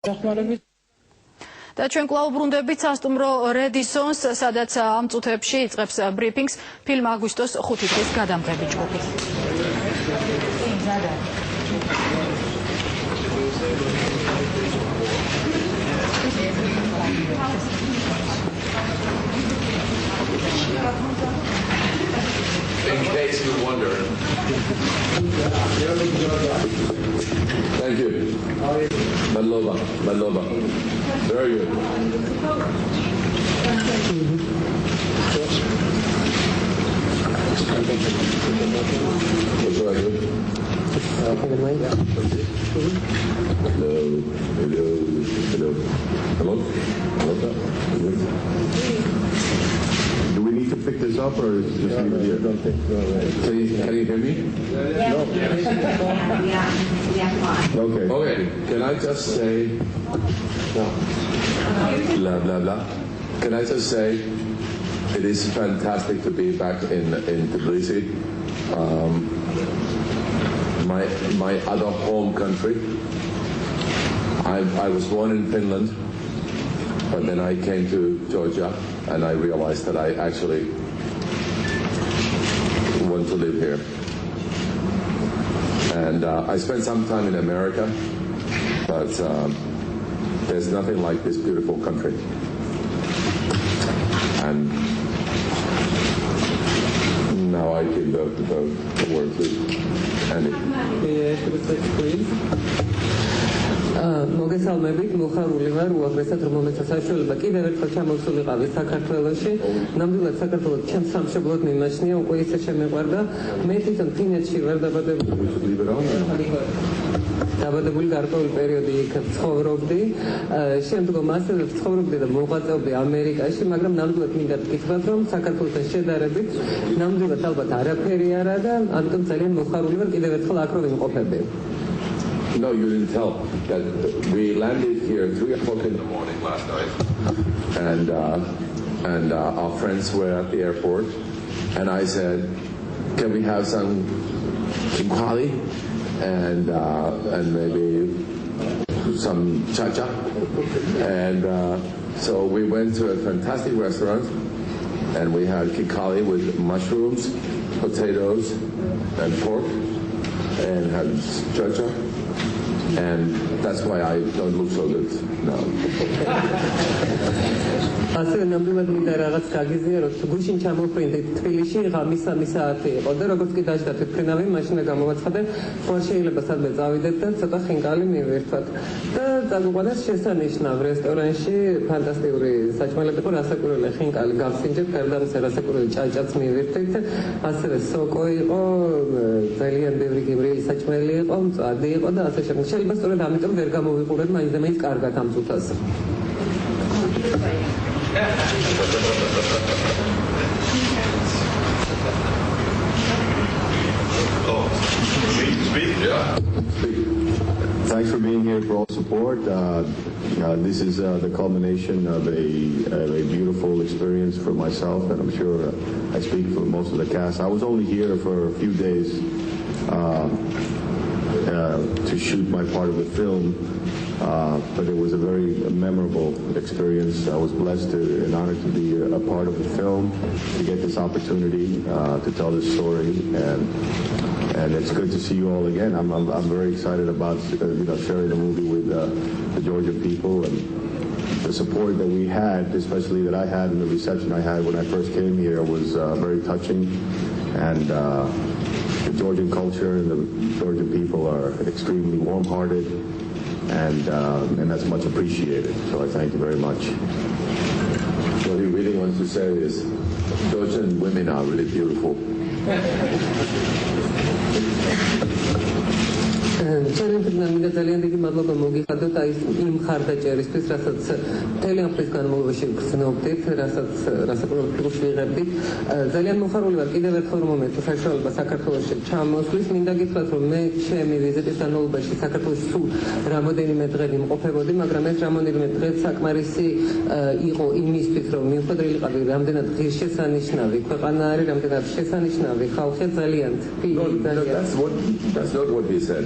და ჩვენ კვლავ ბრუნდებით სასტუმრო რედისონს, სადაც ამ წუთებში იწყებს ბრიფინგს ფილმ აგვისტოს 5 დღის გადამღები ჯგუფი. In case you wonder. Thank you. Balova. Very good. Hello. Do we need to pick this up or is it just leave it here? Can you hear me? Okay. Okay. Can I just say blah blah blah? Can I just say it is fantastic to be back in Tbilisi, my other home country. I was born in Finland, but then I came to Georgia and I realized that I actually want to live here. And I spent some time in America, but there's nothing like this beautiful country. And now I give the word to Andy. მოგესალმებით, მოხარული ვარ უაღრესად რომ მომეცა საშუალება კიდევ ერთხელ ჩამოვსულიყავი საქართველოში. ნამდვილად საქართველოს ჩემს სამშობლოდ მიმაჩნია, უკვე ისე შემეყვარდა. მე თვითონ ფინეთში ვარ დაბადებული გარკვეული პერიოდი იქ ცხოვრობდი. შემდგომ ასევე ცხოვრობდი და მოღვაწეობდი ამერიკაში, მაგრამ ნამდვილად მინდა გითხრათ, რომ საქართველოსთან შედარებით ნამდვილად ალბათ არაფერი არა და ამიტომ ძალიან მოხარული ვარ კიდევ ერთხელ აქ რომ ვიმყოფები. No, you didn't tell that we landed here at 3 o'clock in the morning last night, and our friends were at the airport, and I said, "Can we have some kimchi and maybe some cha-cha?" And so we went to a fantastic restaurant, and we had kimchi with mushrooms, potatoes, and pork, and had cha-cha. And that's why I don't look so good now. ასევე ნამდვილად მინდა რაღაც გაგიზიაროთ, გუშინ ჩამოვფრინდით თბილისში ღამის 3 საათი იყო და როგორც კი დაждდა თვითმფრინავი მაშინა გამოვაცხადე, ხვალ შეიძლება სადმე წავიდეთ და ცოტა ხინკალი მივირთვათ. და წაგვიყვანეს შესანიშნავ რესტორანში, ფანტასტიკური საჭმელები იყო, რასაკვირველი ხინკალი გავსინჯეთ, გარდა ამისა რასაკვირველი ჭაჭაც მივირთვით, ასევე სოკო იყო, ძალიან ბევრი გიბრიელი საჭმელი იყო, მწვადი იყო და ასე შემდეგ. შეიძლება სწორედ ამიტომ ვერ გამოვიყურებ მაინც და მაინც კარგად ამ წუთას. Thanks for being here, for all support. This is the culmination of a beautiful experience for myself, and I'm sure I speak for most of the cast. I was only here for a few days to shoot my part of the film, but it was a very memorable experience. I was blessed and honored to be a part of the film, to get this opportunity to tell this story, and it's good to see you all again. I'm very excited about sharing the movie with the Georgian people, and the support that we had, especially that I had, and the reception I had when I first came here was very touching. And the Georgian culture and the Georgian people are extremely warm-hearted, and that's much appreciated. So I thank you very much. What he really wants to say is Georgian women are really beautiful. მინდა ძალიან დიდი მადლობა მოგიხადოთ აი იმ ხარდაჭერისთვის, რასაც მთელი ამ ხნის განმავლობაში გრძნობდით, რასაკვირველად ფულს ვიღებდით. ძალიან მოხარული ვარ კიდევ ერთხელ რომ მომეცა საშუალება საქართველოში ჩამოსვლის. მინდა გითხრათ, რომ მე ჩემი ვიზიტის განმავლობაში საქართველოში სულ რამოდენიმე დღე ვიმყოფებოდი, მაგრამ ეს რამოდენიმე დღე საკმარისი იყო იმისთვის, რომ მივხვდრილიყავი რამდენად ღირსშესანიშნავი ქვეყანა არის, რამდენად შესანიშნავი ხალხია, ძალიან თბილი, That's not what he said.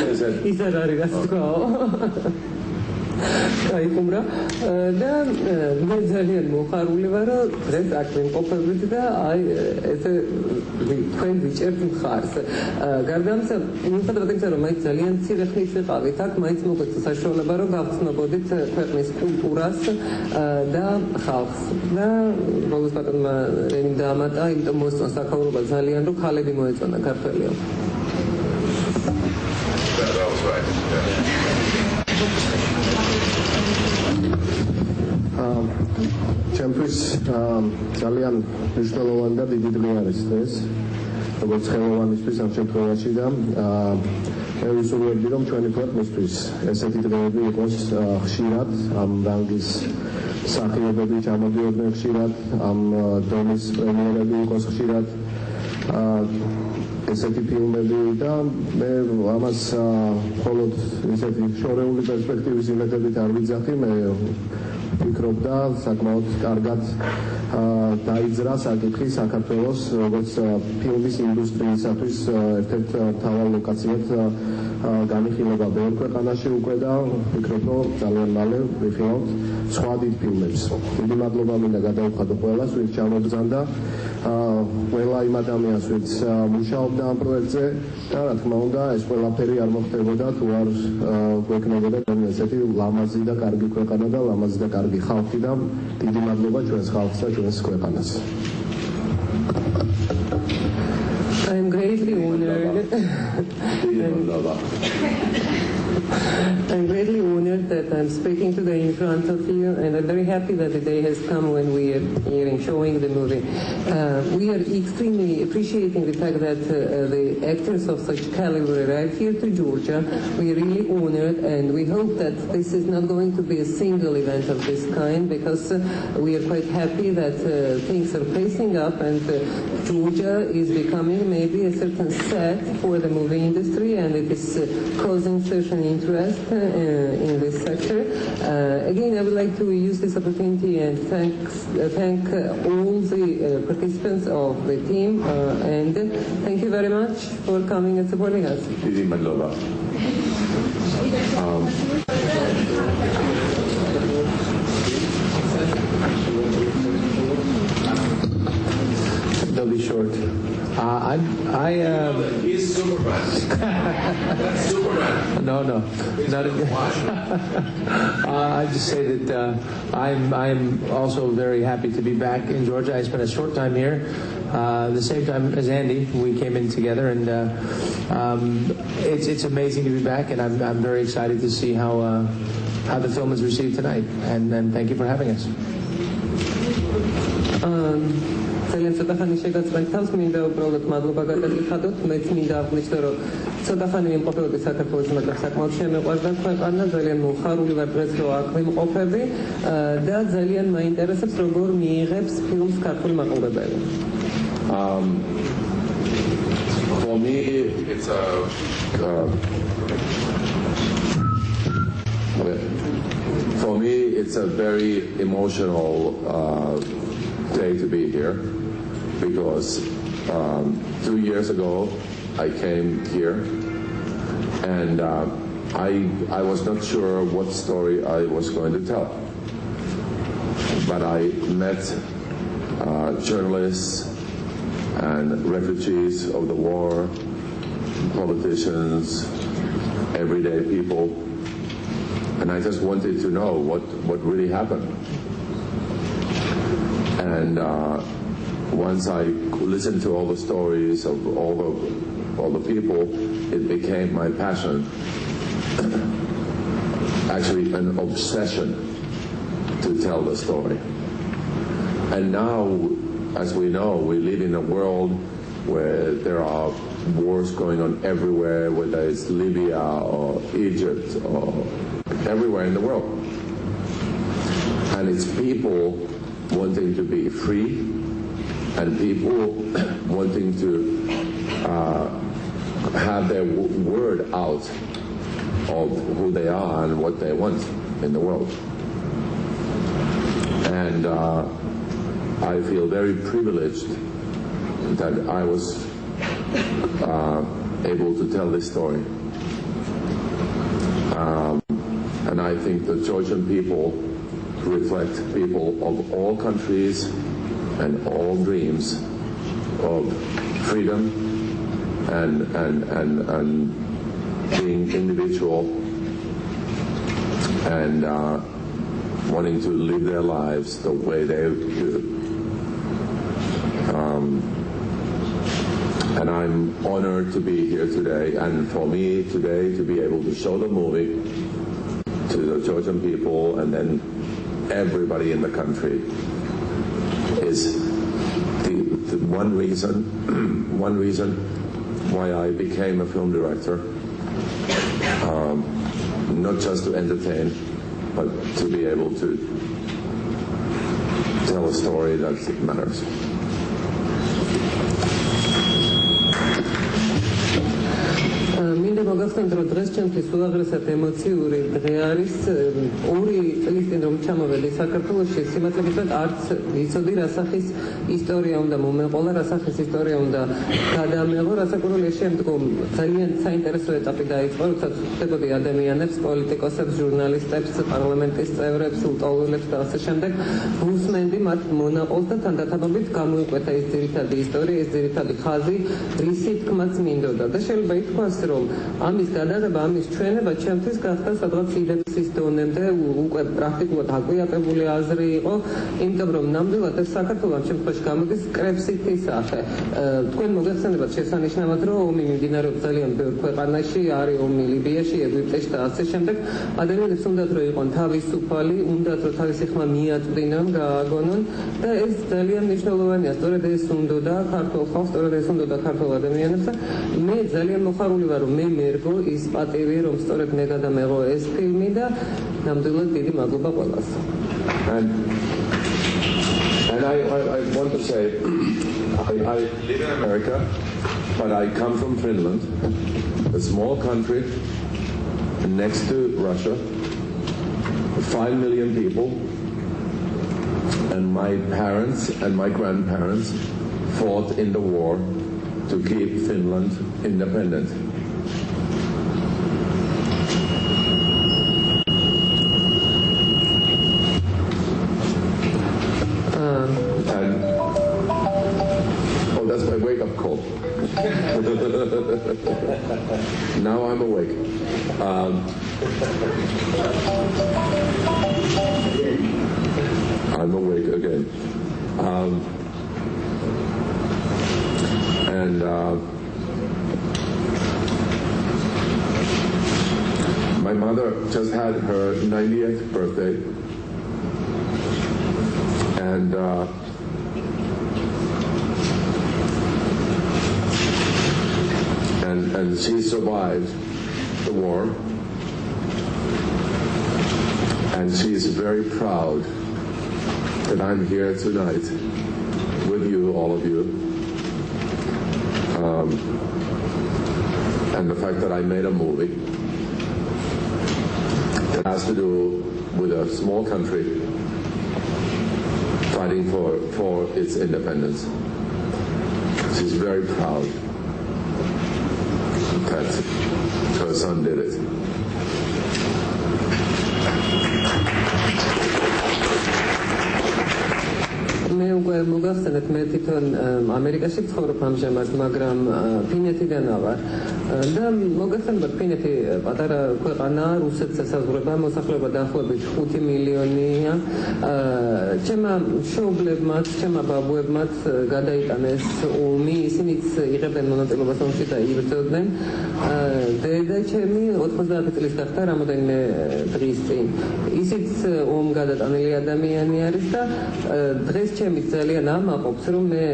He said, ის არ არის რაც თქვაო. აიხუმრა და მე ძალიან მოხარული ვარ რომ დღეს აქ ვიმყოფებით და აი ესე თქვენ ვიჭერთ მხარს. გარდა ამისა, მიუხედავად იმისა რომ მაინც ძალიან მცირე ხნის ვიყავით აქ, მაინც მოგვეცა საშუალება რომ გავხსნებოდით ქვეყნის კულტურას და ხალხს. და ბოლოს ბატონმა რენიმ დაამატა, იმიტომ მოსწონს საქაურობა ძალიან რომ ქალები მოეწონა ქართველიო. That was right. ჩემთვის ძალიან მნიშვნელოვანი და დიდი დღე არის ეს, როგორც ხელოვანისთვის ამ შემთხვევაში და მე ვისურვებდი რომ ჩვენი ქვეყნისთვის ესეთი დღეები იყოს ხშირად, ამ რანგის მსახიობები ჩამოდიოდნენ ხშირად, ამ დონის პრემიერები იყოს ხშირად, ესეთი ფილმები და მე ამას მხოლოდ ისეთი შორეული პერსპექტივის იმედებით არ ვიძახი, მე ვფიქრობ და საკმაოდ კარგად დაიძრა საკითხი საქართველოს როგორც ფილმის ინდუსტრიისათვის ერთ-ერთ მთავარ ლოკაციად განიხილება ბევრ ქვეყანაში უკვე და ვფიქრობ რომ ძალიან მალე ვიხილავთ სხვა დიდ ფილმებს. დიდი მადლობა მინდა გადაუხადო ყველას, ვინც ჩამოგზანდა, ყველა იმ ადამიანს, ვინც მუშაობდა ამ პროექტზე და რა თქმა უნდა ეს ყველაფერი არ მოხდებოდა თუ არ გვექნებოდა ესეთი ლამაზი და კარგი ქვეყანა და ლამაზი და კარგი ხალხი და დიდი მადლობა ჩვენს ხალხს და ჩვენს ქვეყანას. I'm greatly honored. I'm greatly honored that I'm speaking today in front of you, and I'm very happy that the day has come when we are here and showing the movie. We are extremely appreciating the fact that the actors of such caliber arrived here to Georgia. We are really honored, and we hope that this is not going to be a single event of this kind, because we are quite happy that things are pacing up, and Georgia is becoming maybe a certain set for the movie industry, and it is causing certain interest in this sector. Again, I would like to use this opportunity and thank all the participants of the team, and thank you very much for coming and supporting us. They'll be short. He's Superman. That's Superman. No, not I just say that I'm also very happy to be back in Georgia. I spent a short time here, the same time as Andy. We came in together, and it's amazing to be back. And I'm very excited to see how the film is received tonight. And thank you for having us. ძალიან ცოტა ხანი შეგაცვლით თავს, მინდა უბრალოდ მადლობა გადაგიხადოთ. მეც მინდა აღვნიშნო, რომ ცოტა ხანი ვიმყოფებოდი საქართველოში, მაგრამ საკმაოდ შემეყვარდა ქვეყანა, ძალიან მოხარული ვარ დღეს, რომ აქ ვიმყოფები და ძალიან მაინტერესებს, როგორ მიიღებს ფილმს ქართული მაყურებელი. For me, it's a very emotional day to be here, because 2 years ago I came here and I was not sure what story I was going to tell, but I met journalists and refugees of the war, politicians, everyday people, and I just wanted to know what really happened. And once I listened to all the stories of all the people, it became my passion, actually an obsession, to tell the story. And now, as we know, we live in a world where there are wars going on everywhere, whether it's Libya or Egypt or everywhere in the world. And it's people wanting to be free, and people wanting to have their word out of who they are and what they want in the world. And I feel very privileged that I was able to tell this story. And I think the Georgian people reflect people of all countries and all dreams of freedom and being individual and wanting to live their lives the way they do. And I'm honored to be here today, and for me today to be able to show the movie to the Georgian people and then everybody in the country is the one reason why I became a film director, not just to entertain, but to be able to tell a story that matters. მინდა მოგახსენოთ, რომ დღეს ჩემთვის უაღრესად ემოციური დღე არის. 2 წლის წინ რომ ჩამოვედი საქართველოში, სიმართლედ არც ვიცოდი რა სახის ისტორია უნდა მომეყოლა, რა სახის ისტორია უნდა გადამეღო, რასაკვირველია შემდგომ ძალიან საინტერესო ეტაპი დაიწყო, როდესაც ხვდებოდი ადამიანებს, პოლიტიკოსებს, ჟურნალისტებს, პარლამენტის წევრებს, ლტოლვილებს და ასე შემდეგ. ვუსმენდი მათ მონაყოლს და თანდათანობით გამოიკვეთა ეს ძირითადი ისტორია, ეს ძირითადი ხაზი, რისი თქმაც მინდოდა და შეიძლება ითქვას, რომ ამის გადაღება, ამის ჩვენება ჩემთვის გახდა სადღაც იდეის დონემდე უკვე პრაქტიკულად აკვიატებული აზრი იყო, იმიტომ რომ ნამდვილად ეს საქართველო ამ შემთხვევაში გამოდის კრებსითი სახე. თქვენ მოგეხსენებათ შესანიშნავად, რომ ომი მიმდინარეობს ძალიან ბევრ ქვეყანაში, არის ომი ლიბიაში, ეგვიპტეში და ასე შემდეგ. ადამიანებს უნდათ რომ იყვნენ თავისუფალი, უნდათ რომ თავისი ხმა მიაწვდინონ, გააგონონ და ეს ძალიან მნიშვნელოვანია. სწორედ ეს უნდოდა ქართულ ხალხს, სწორედ ეს უნდოდა ქართულ ადამიანებს და მე ძალიან მოხარული ვარ, რომ მე მერგო ის პატივი, რომ სწორედ მე გადამეღო ეს ფილმი და ნამდვილად დიდი მადლობა ყველას. And I want to say, I live in America, but I come from Finland, a small country next to Russia, 5 million people, and my parents and my grandparents fought in the war to keep Finland independent. That's my wake-up call. Now I'm awake. I'm awake again. My mother just had her 90th birthday, and she survived the war, and she's very proud that I'm here tonight with you, all of you, and the fact that I made a movie that has to do with a small country fighting for its independence. She's very proud that her son did it. მე უკვე მოგახსენეთ, მე თვითონ ამერიკაში ვცხოვრობ ამჟამად, მაგრამ ფინეთიდან ვარ და მოგახსენებათ, ფინეთი პატარა ქვეყანაა, რუსეთს ესაზღვრება, მოსახლეობა დაახლოებით 5 მილიონია. ჩემმა მშობლებმაც, ჩემმა ბაბუებმაც გადაიტანეს ომი, ისინიც იღებდნენ მონაწილეობას ომში და იბრძოდნენ. დედა ჩემი 90 წლის გახდა რამოდენიმე დღის წინ. ისიც ომ გადატანილი ადამიანი არის და დღეს ჩემი ძალიან ამაყობს, რომ მე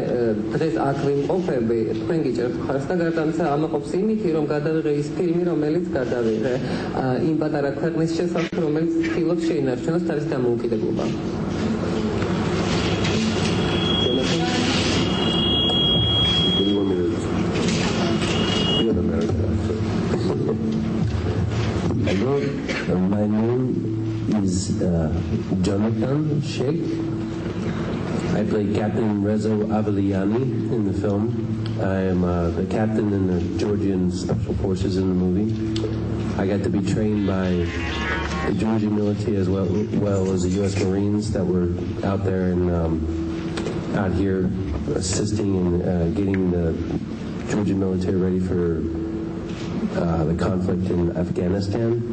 დღეს აქ ვიმყოფები, თქვენ გიჭერთ ხარს და გარდამცა ამაყობს იმითი, რომ გადავიღე ის ფილმი, რომელიც გადავიღე იმ პატარა ქვეყნის შესახებ, რომელიც ცდილობს შეინარჩუნოს თავის დამოუკიდებლობა. My name is Jonathan Sheikh. I play Captain Rezo Aveliani in the film. I am the captain in the Georgian Special Forces in the movie. I got to be trained by the Georgian military as well as the U.S. Marines that were out there and out here assisting in getting the Georgian military ready for the conflict in Afghanistan.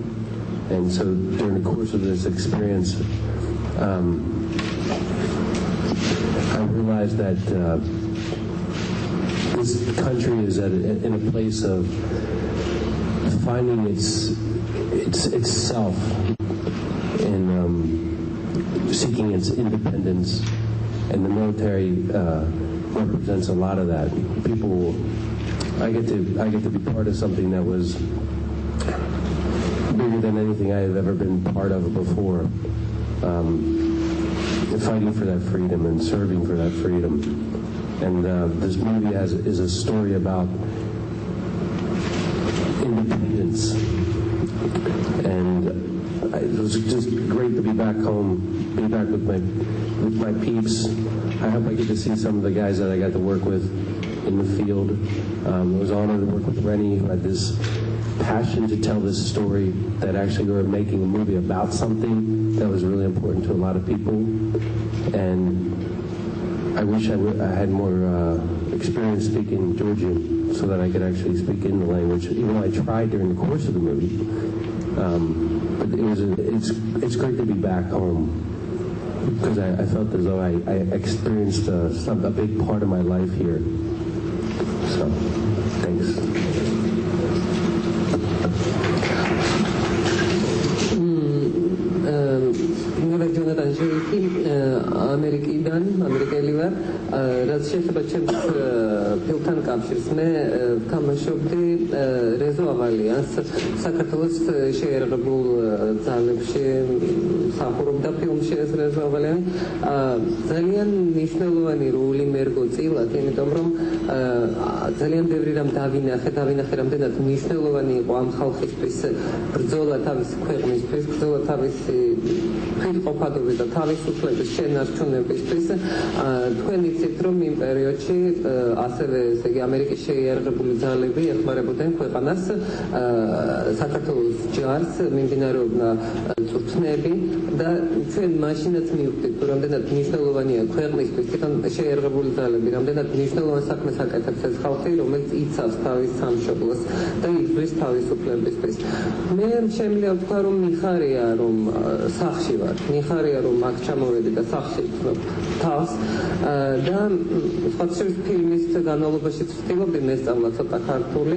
And so during the course of this experience, I realized that this country is in a place of finding itself in seeking its independence, and the military represents a lot of that. I get to be part of something that was bigger than anything I have ever been part of before. Fighting for that freedom and serving for that freedom. And this movie is a story about independence. And it was just great to be back home, be back with my peeps. I hope I get to see some of the guys that I got to work with in the field. I was honored to work with Rennie, who had this passion to tell this story, that actually we were making a movie about something that was really important to a lot of people. And I wish I had more experience speaking Georgian so that I could actually speak in the language, even though I tried during the course of the movie. But it's great to be back home, because I felt as though I experienced a big part of my life here. So, thanks. ამერიკელი ვარ, რაც შეეხება ჩემს ფილმთან კავშირს, მე ვთამაშობდი რეზო ავალიანს, საქართველოს შეიარაღებულ ძალებში მსახურობდა ფილმში ეს რეზო ავალიანი. ძალიან მნიშვნელოვანი როლი მერგო წილად, იმიტომ რომ ძალიან ბევრი რამ დავინახე, რამდენად მნიშვნელოვანი იყო ამ ხალხისთვის ბრძოლა თავისი ქვეყნისთვის, ბრძოლა თავისი ხელყოფადობის და თავისუფლების შენარჩუნებისთვის. თქვენ იცით, რომ იმ პერიოდში ასევე ესე იგი ამერიკის შეიარაღებული ძალები ეხმარებოდნენ ქვეყანას, საქართველოს ჯარს, მიმდინარეობდა წვრთნები და ჩვენ მაშინაც მივხვდით, რომ რამდენად მნიშვნელოვანია ქვეყნისთვის თვითონ შეიარაღებული ძალები, რამდენად მნიშვნელოვან საქმეს აკეთებს ეს ხალხი, რომელიც იცავს თავის სამშობლოს და იბრძვის თავისუფლებისთვის. მე შემიძლია ვთქვა, რომ მიხარია, რომ სახლში ვარ, მიხარია, რომ აქ ჩამოვედი და სახლში ვცნობ თავს და სხვა შორის ფილმის განმავლობაში ვცდილობდი მესწავლა ცოტა ქართული,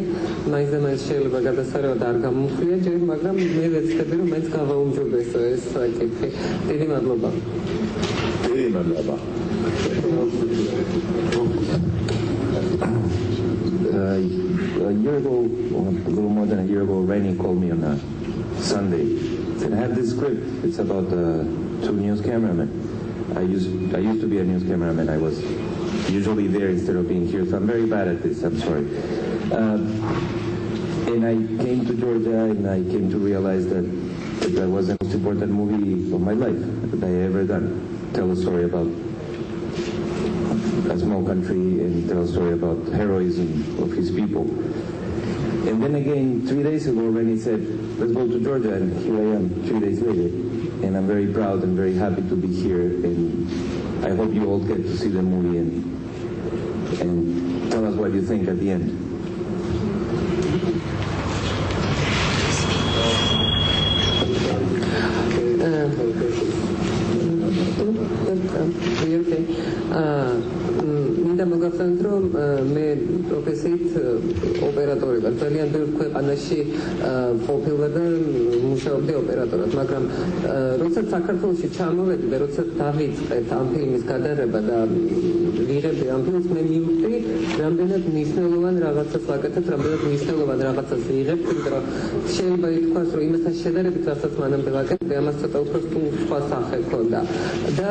მაინც შეიძლება გადასარევად არ გამომხდია ჯერ, მაგრამ მე ვეცდები, რომ მაინც გავაუმჯობესო ეს საკითხი. დიდი მადლობა. დიდი მადლობა. A year ago, or a little more than a year ago, Rennie called me on a Sunday. Said, I have this script. It's about two news cameramen. I used to be a news cameraman. I was usually there instead of being here, so I'm very bad at this. I'm sorry. And I came to Georgia, and I came to realize that was the most important movie of my life that I ever done. Tell a story about a small country and tell a story about heroism of his people. And then again, 3 days ago, Rennie said, let's go to Georgia, and here I am 3 days later. And I'm very proud and very happy to be here, and I hope you all get to see the movie and tell us what you think at the end. მინდა მოგახსენოთ, რომ მე პროფესიით ოპერატორი ვარ. ძალიან ბევრ ქვეყანაში ყოფილვარ და მუშაობდი ოპერატორად, მაგრამ როდესაც საქართველოში ჩამოვედი და როდესაც დავიწყეთ ამ ფილმის გადაღება და ვიღებდი ამ ფილმს, მე მივხვდი, რამდენად მნიშვნელოვან რაღაცას ვაკეთებ, რამდენად მნიშვნელოვან რაღაცას ვიღებთ, იმიტომ რომ შეიძლება ითქვას, რომ იმასთან შედარებით, რასაც მანამდე ვაკეთებდი, ამას ცოტა უფრო სხვა სახე ჰქონდა. და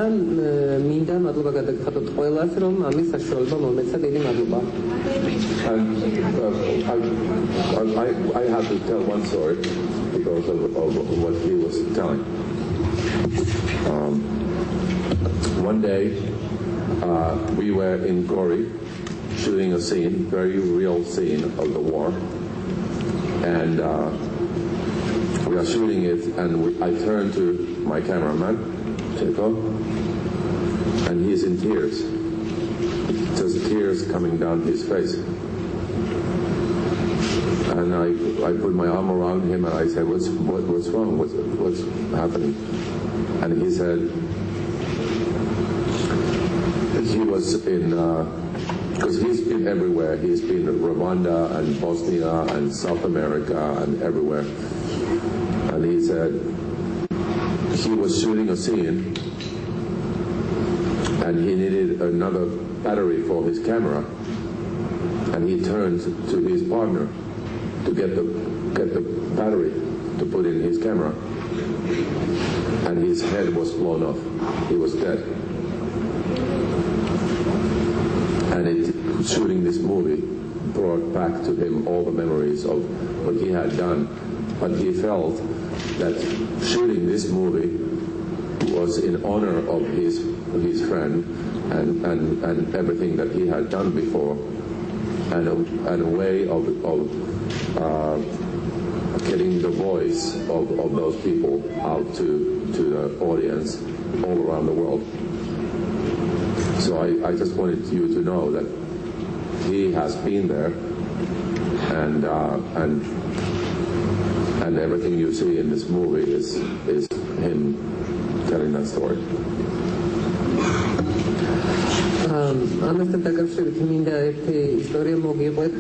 მინდა მადლობა გადაგიხადოთ ყველას, რომ ამის საშუალება მომეცა. დიდი მადლობა. I have to tell one story because of what he was telling. One day, we were in Gori shooting a scene, very real scene of the war, and we are shooting it, and I turn to my cameraman, Checo, and he's in tears. Just tears coming down his face. And I put my arm around him and I said, what's wrong? What's happening? And he said, he was in, because he's been everywhere. He's been in Rwanda and Bosnia and South America and everywhere. And he said, he was shooting a scene and he needed another battery for his camera. And he turned to his partner to get the battery to put in his camera, and his head was blown off. He was dead. And shooting this movie brought back to him all the memories of what he had done, but he felt that shooting this movie was in honor of his friend and everything that he had done before, and a way of getting the voice of those people out to the audience all around the world. So I just wanted you to know that he has been there, and everything you see in this movie is him telling that story. ამასთან დაკავშირებით მინდა ერთი ისტორია მოგიყვეთ.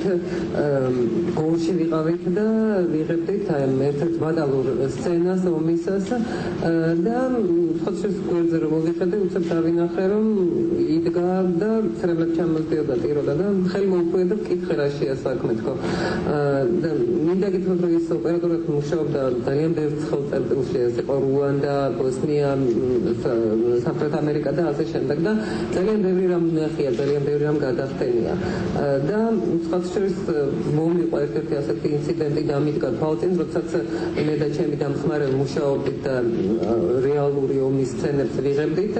გოლში ვიყავით და ვიღებდით ერთ-ერთ ბატალურ სცენას ომისას და ხოცის გვერდზე რომ მოვიხედე, უცებ დავინახე რომ იდგა და ცრემლად ჩამოსდიოდა ტიროდა და ხელი მოუხვია და ვკითხე რა შეა საქმე თქო. და მინდა გითხრათ რომ ის ოპერატორად მუშაობდა ძალიან ბევრ ხელწერტილში, ეს იყო რუანდა, ბოსნია, სამხრეთ ამერიკა და ასე შემდეგ და ძალიან ბევრი რამ ნახია, ძალიან ბევრი რამ გადახდენია. და სხვათა შორის მომიყვა ერთ-ერთი ასეთი ინციდენტი დამიდგა თვალწინ, როდესაც მე და ჩემი დამხმარე მუშაობდით და რეალური ომის სცენებს ვიღებდით.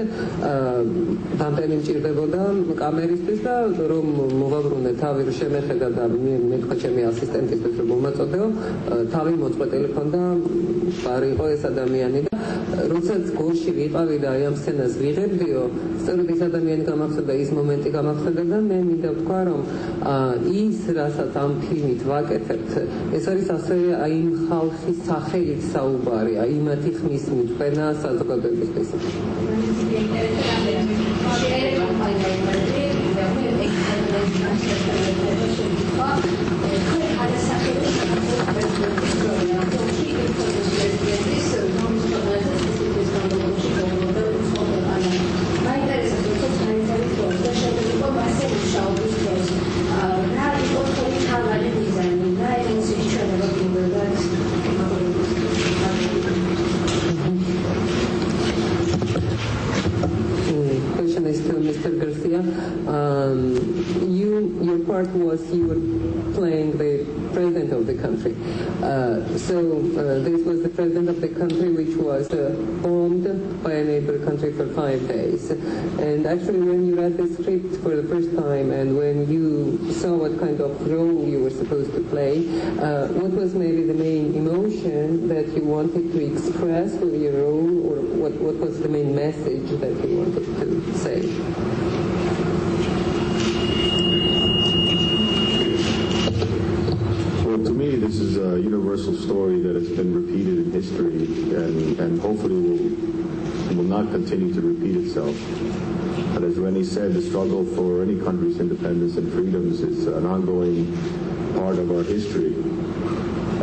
დამტენი მჭირდებოდა კამერისთვის და რომ მოვაბრუნე თავი, რომ შემეხედა და მე თქვა ჩემი ასისტენტისთვის რომ მომაწოდეო, თავი მოწყვეტილი ჰქონდა, ბარი იყო ეს ადამიანი და როდესაც გოლში ვიყავი და აი ამ სცენას ვიღებდიო, სწორედ ეს ადამიანი გამახსენდა, ის მომენტი გამახსენდა და მე მინდა ვთქვა რომ ის რასაც ამ ფილმით ვაკეთებთ, ეს არის ასე აი იმ ხალხის სახელით საუბარი, აი იმათი ხმის მიწყენა საზოგადოებისთვის. Question is to Mr. Garcia. Your part was you were playing the president of the country. This was the president of the country which was bombed by a neighbor country for 5 days. And actually when you read the script for the first time and when you saw what kind of role you were supposed to play, what was maybe the main emotion that you wanted to express with your role, or what was the main message that you wanted to say? To me, this is a universal story that has been repeated in history and hopefully will not continue to repeat itself. But as Rennie said, the struggle for any country's independence and freedoms is an ongoing part of our history.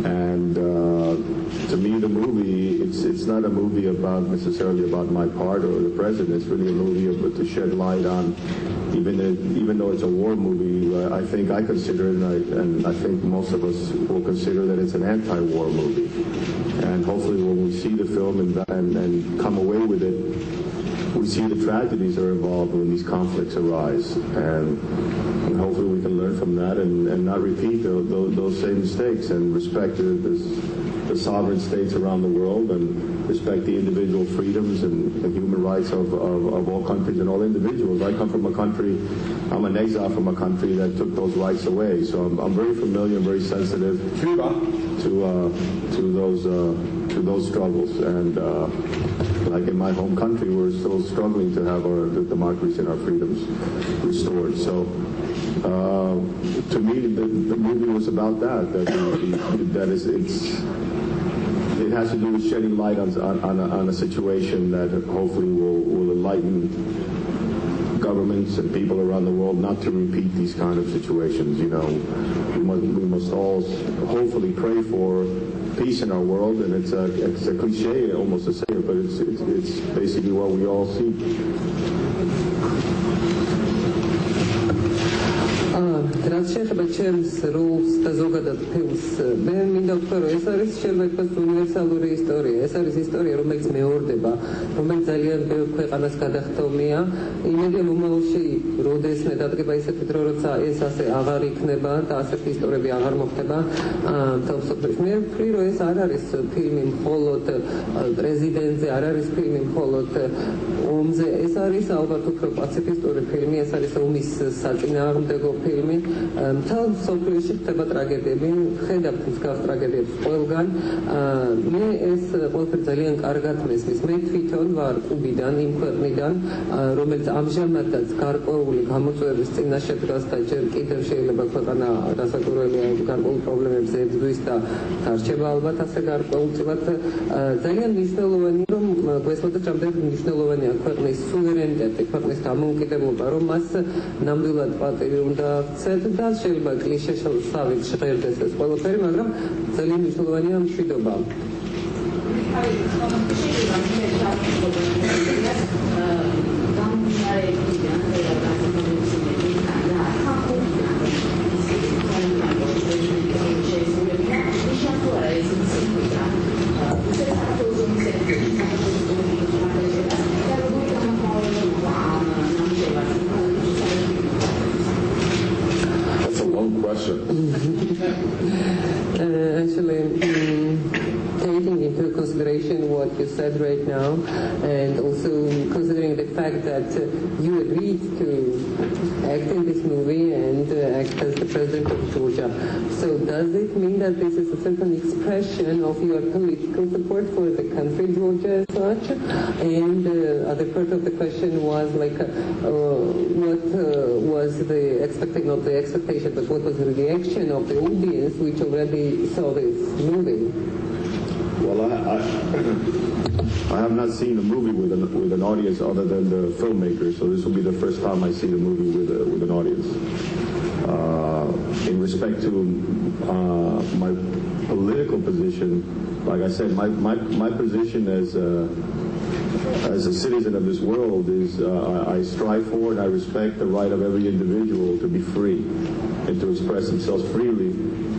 And to me, the movie, it's not a movie necessarily about my part or the president. It's really a movie to shed light on, even though it's a war movie, I think I consider it, and I think most of us will consider that it's an anti-war movie. And hopefully when we see the film and come away with it, we see the tragedies that are involved when these conflicts arise. And hopefully we can learn from that and not repeat those same mistakes and respect the sovereign states around the world and respect the individual freedoms and the human rights of all countries and all individuals. I come from a country, I'm an exile from a country that took those rights away. So I'm very familiar and very sensitive to those to those struggles. And like in my home country, we're still struggling to have the democracy and our freedoms restored. So to me, the movie was about that. It has to do with shedding light on a situation that hopefully will enlighten governments and people around the world not to repeat these kind of situations. You know, we must all hopefully pray for peace in our world, and it's a cliche almost to say it, but it's basically what we all seek. რაც შეეხება ჩემს როლს და ზოგადად ფილმს, მე მინდა ვთქვა, რომ ეს არის შეიძლება ითქვას უნივერსალური ისტორია. ეს არის ისტორია, რომელიც მეორდება, რომელიც ძალიან ბევრ ქვეყანას გადახდომია. იმედია მომავალში როდეს მე დადგება ისეთი დრო, როცა ეს ასე აღარ იქნება და ასეთი ისტორიები აღარ მოხდება მთელ მსოფლიოში. მე ვფიქრი, რომ ეს არ არის ფილმი მხოლოდ პრეზიდენტზე, არ არის ფილმი მხოლოდ ომზე, ეს არის ალბათ უფრო პაციფისტური ფილმი, ეს არის ომის საწინააღმდეგო ფილმი. მთელ მსოფლიოში ხდება ტრაგედიები, ხედავთ მსგავს ტრაგედიებს ყველგან. მე ეს ყველაფერი ძალიან კარგად მესმის. მე თვითონ ვარ კუბიდან, იმ ქვეყნიდან, რომელიც ამჟამადაც გარკვეული გამოწვევების წინაშე დგას და ჯერ კიდევ შეიძლება ქვეყანა რასაკვირველია გარკვეულ პრობლემებზე ებრძვის და დარჩება ალბათ ასე გარკვეულწილად. ძალიან მნიშვნელოვანია, რომ გვესმოდეთ, რამდენად მნიშვნელოვანია ქვეყნის სუვერენიტეტი, ქვეყნის დამოუკიდებლობა, რომ მას ნამდვილად პატივი უნდა აქცეთ და შეიძლება კლიშესავით ჟღერდეს ეს ყველაფერი, მაგრამ ძალიან მნიშვნელოვანია მშვიდობა. Actually, taking into consideration what you said right now, and also considering the fact that you agreed to act in this movie and act as the president of Georgia. So does it mean that this is a certain expression of your political support for the country Georgia as such? And the other part of the question was like, what was the expectation, not the expectation, but what was the reaction of the audience which already saw this movie? Well, I have not seen a movie with an audience other than the filmmaker, so this will be the first time I see the movie with an audience. In respect to my political position, like I said, my position as a citizen of this world is I strive for and I respect the right of every individual to be free and to express themselves freely,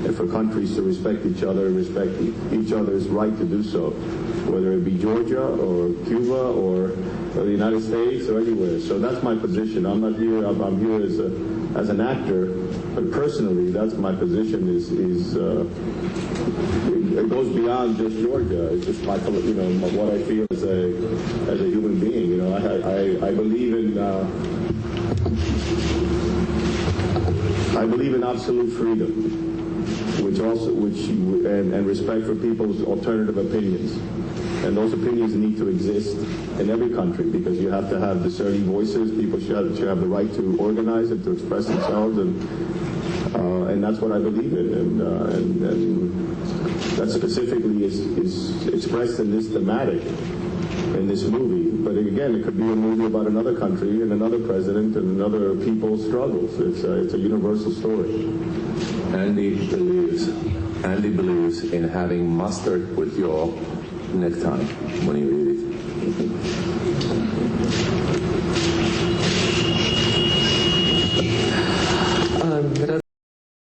and for countries to respect each other and respect each other's right to do so, whether it be Georgia or Cuba or the United States or anywhere. So that's my position. I'm not here. I'm here as an actor, but personally, that's my position. It goes beyond just Georgia. It's just my, what I feel as a human being. You know, I believe in absolute freedom, and respect for people's alternative opinions. And those opinions need to exist in every country because you have to have discerning voices. People should have the right to organize and to express themselves, and that's what I believe in. And that specifically is expressed in this thematic, in this movie. But again, it could be a movie about another country and another president and another people's struggles. It's a universal story. Andy believes in having mustard with your necktie when you read it.